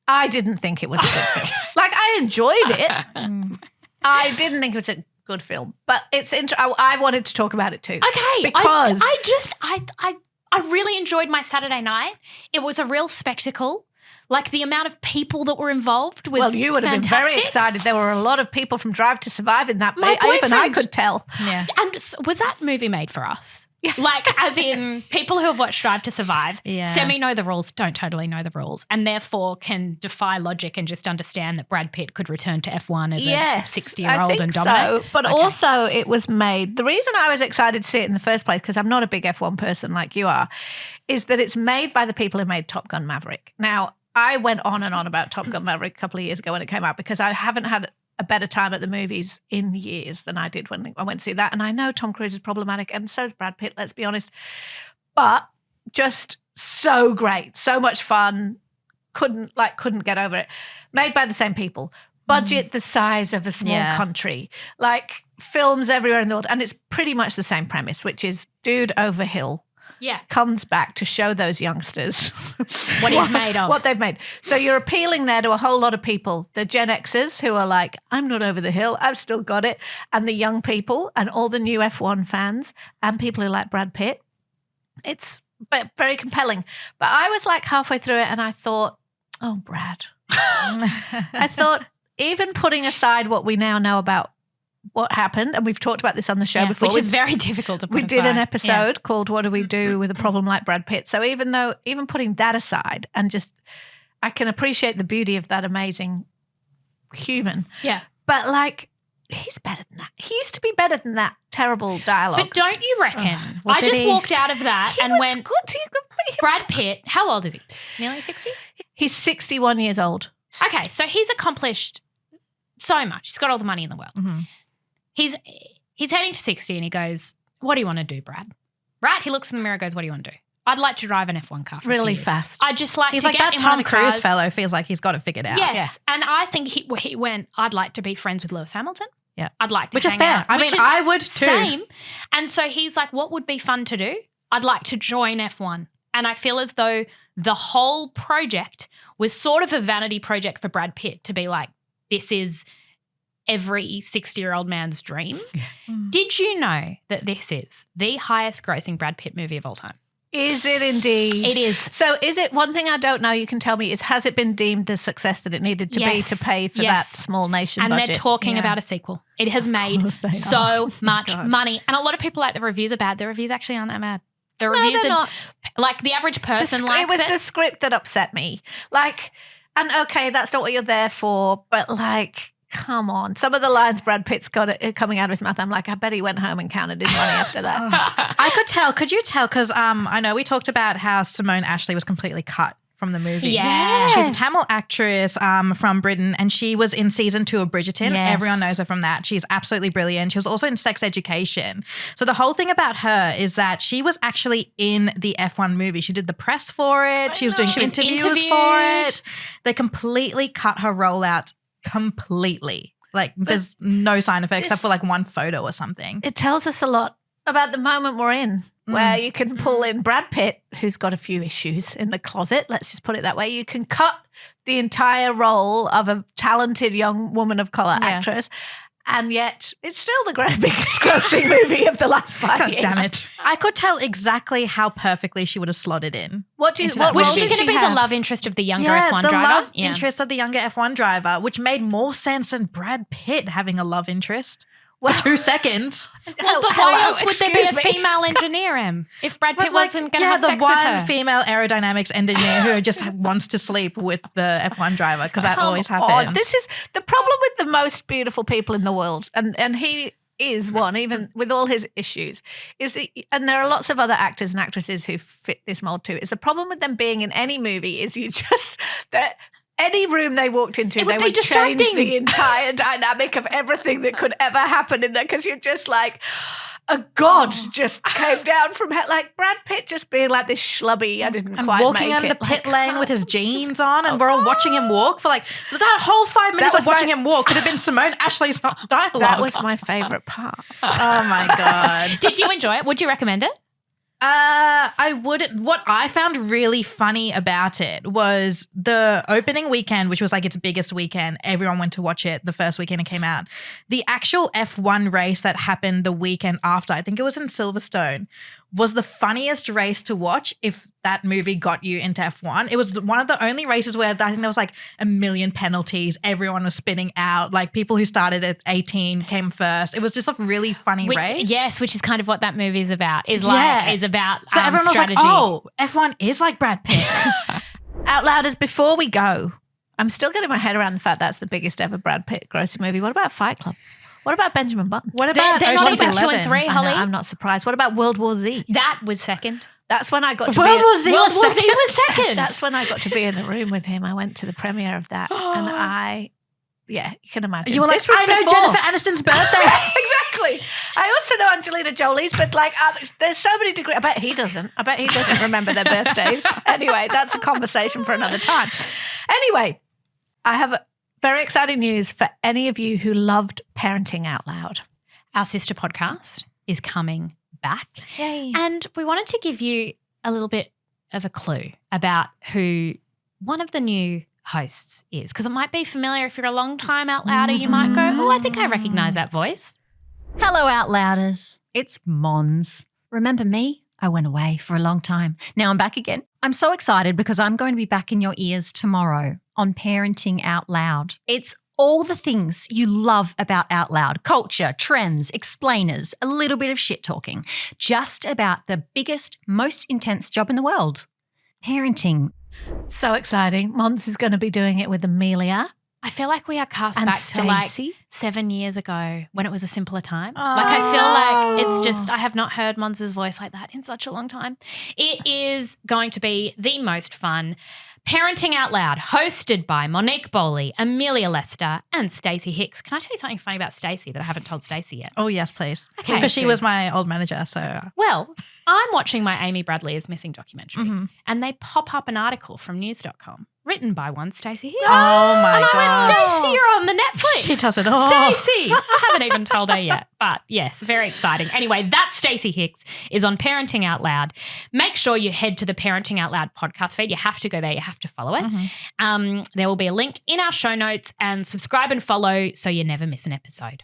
I didn't think it was a good film. Like, I enjoyed it. I didn't think it was a good film, but it's I wanted to talk about it too. Okay. Because I really enjoyed my Saturday night. It was a real spectacle. Like the amount of people that were involved was well, you would have been very fantastic. excited. There were a lot of people from Drive to Survive in that. My Even I boyfriend- could tell. Yeah. And was that movie made for us? Like, as in people who have watched Drive to Survive, Yeah. semi-know the rules, don't totally know the rules, and therefore can defy logic and just understand that Brad Pitt could return to F1 as a 60-year-old and dominate. So, but Okay. also it was made. The reason I was excited to see it in the first place, because I'm not a big F1 person like you are, is that it's made by the people who made Top Gun Maverick. Now, I went on and on about Top Gun Maverick a couple of years ago when it came out because I haven't had a better time at the movies in years than I did when I went to see that. And I know Tom Cruise is problematic and so is Brad Pitt, let's be honest. But just so great, so much fun. Couldn't get over it. Made by the same people. Budget the size of a small country. Like films everywhere in the world. And it's pretty much the same premise, which is dude over hill. Yeah. Comes back to show those youngsters What he's made of. what they've made. So you're appealing there to a whole lot of people. The Gen Xers who are like, I'm not over the hill, I've still got it. And the young people and all the new F1 fans and people who like Brad Pitt. It's very compelling. But I was like halfway through it and I thought, oh, Brad. I thought even putting aside what we now know about what happened, and we've talked about this on the show before. Which is very difficult to put We did an aside. episode called What Do We Do with a Problem Like Brad Pitt? So even putting that aside and just, I can appreciate the beauty of that amazing human. Yeah. But like, he's better than that. He used to be better than that terrible dialogue. But don't you reckon? What I did just he- walked out of that He and was went, good. Brad Pitt, how old is he? Nearly 60? He's 61 years old. Okay, so he's accomplished so much. He's got all the money in the world. Mhm. He's heading to 60 and he goes, what do you want to do, Brad? Right? He looks in the mirror and goes, what do you want to do? I'd like to drive an F1 car for a Really few years. fast. I'd just like He's to like get that in one Tom of the Cruise cars. fellow feels like he's got it figured out. Yes. And I think he went, I'd like to be friends with Lewis Hamilton. Yeah. I'd like to Which is hang fair. out. I Which mean, is I would too. Same. And so he's like, what would be fun to do? I'd like to join F1. And I feel as though the whole project was sort of a vanity project for Brad Pitt to be like, this is every 60-year-old man's dream. Did you know that this is the highest grossing Brad Pitt movie of all time? Is it indeed? It is. So is it, one thing I don't know, you can tell me, is has it been deemed the success that it needed to Yes. be to pay for Yes. that small nation And budget? they're talking Yeah. about a sequel. It has made course they so much God. money. And a lot of people like the reviews are bad. The reviews actually aren't that bad. The No, reviews they're are not. like the average person likes It was it. the script that upset me. Like, and okay, that's not what you're there for, but like, come on. Some of the lines Brad Pitt's got it coming out of his mouth, I'm like, I bet he went home and counted his money after that. I could tell. Could you tell? Because I know we talked about how Simone Ashley was completely cut from the movie. Yeah. She's a Tamil actress from Britain and she was in season 2 of Bridgerton. Yes. Everyone knows her from that. She's absolutely brilliant. She was also in Sex Education. So the whole thing about her is that she was actually in the F1 movie. She did the press for it. She was doing She was interviews for interviewed. it. They completely cut her role out completely. Like there's no sign of her except for like one photo or something. It tells us a lot about the moment we're in, where you can pull in Brad Pitt, who's got a few issues in the closet, let's just put it that way. You can cut the entire role of a talented young woman of colour actress, and yet it's still the biggest grossing movie of the last 5 God years. damn it. I could tell exactly how perfectly she would have slotted in. What do you? Into What that Was role she did going to be have? the love interest of the younger Yeah, F1 the driver? love interest of the younger F1 driver, which made more sense than Brad Pitt having a love interest for 2 seconds. Well, but Hello, why else would there be a excuse me. female engineer, Em? If Brad Pitt It's like, wasn't going to have the sex one with her. female aerodynamics engineer who just wants to sleep with the F1 driver because that Come always on. happens. This is the problem with the most beautiful people in the world, and he is one, even with all his issues, and there are lots of other actors and actresses who fit this mold too, is the problem with them being in any movie is any room they walked into, they would change the entire dynamic of everything that could ever happen in there, because you're just like, a god just came down from hell. Like Brad Pitt just being like this schlubby, I didn't quite walking make out it. of the pit lane with his jeans on, and we're all watching him walk for like the whole 5 minutes of watching him walk could have been Simone Ashley's dialogue. That was my favourite part. Oh my God. Did you enjoy it? Would you recommend it? I wouldn't. What I found really funny about it was the opening weekend, which was like its biggest weekend. Everyone went to watch it the first weekend it came out. The actual F1 race that happened the weekend after, I think it was in Silverstone, was the funniest race to watch if that movie got you into F1. It was one of the only races where I think there was like a million penalties. Everyone was spinning out. Like people who started at 18 came first. It was just a really funny race. Yes, which is kind of what that movie is about. Is about so everyone strategy. was like, oh, F1 is like Brad Pitt. Out Louders, before we go, I'm still getting my head around the fact that's the biggest ever Brad Pitt grossing movie. What about Fight Club? What about Benjamin Button? What about they're Ocean's not about 2 11? and 3, Holly? I know, I'm not surprised. What about World War Z? That was second. That's when I got to World War Z World was War Z second. was second. That's when I got to be in the room with him. I went to the premiere of that, and you can imagine. You were like, I know Jennifer Aniston's birthday. Exactly. I also know Angelina Jolie's, but like, there's so many degrees. I bet he doesn't remember their birthdays. Anyway, that's a conversation for another time. Anyway, I have very exciting news for any of you who loved Parenting Out Loud. Our sister podcast is coming back. Yay. And we wanted to give you a little bit of a clue about who one of the new hosts is, because it might be familiar. If you're a long time Out Louder, you might go, oh, I think I recognise that voice. Hello, Out Louders. It's Mons. Remember me? I went away for a long time. Now I'm back again. I'm so excited because I'm going to be back in your ears tomorrow on Parenting Out Loud. It's all the things you love about Out Loud. Culture, trends, explainers, a little bit of shit talking. Just about the biggest, most intense job in the world. Parenting. So exciting. Mons is going to be doing it with Amelia. I feel like we are cast And back to like Stacey. 7 years ago when it was a simpler time. Like I feel like it's just, I have not heard Mons's voice like that in such a long time. It is going to be the most fun Parenting Out Loud, hosted by Monique Bowley, Amelia Lester, and Stacey Hicks. Can I tell you something funny about Stacey that I haven't told Stacey yet? Oh, yes, please. Okay. Because she was my old manager, so. Well, I'm watching my Amy Bradley is Missing documentary, and they pop up an article from news.com written by one Stacey Hicks. Oh, my and I God. went, Stacey, you're on the Netflix. She does it all. Stacey. I haven't even told her yet, but yes, very exciting. Anyway, that Stacey Hicks is on Parenting Out Loud. Make sure you head to the Parenting Out Loud podcast feed. You have to go there. You have to follow it. There will be a link in our show notes, and subscribe and follow so you never miss an episode.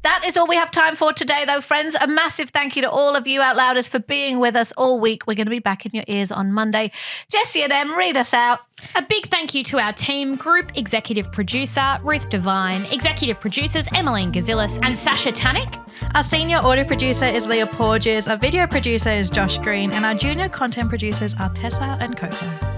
That is all we have time for today, though, friends. A massive thank you to all of you Out Louders for being with us all week. We're going to be back in your ears on Monday. Jessie and Em, read us out. A big thank you to our team, Group Executive Producer, Ruth Devine, Executive Producers, Emmeline Gazillis and Sasha Tannick. Our senior audio producer is Leah Porges. Our video producer is Josh Green. And our junior content producers are Tessa and Coco.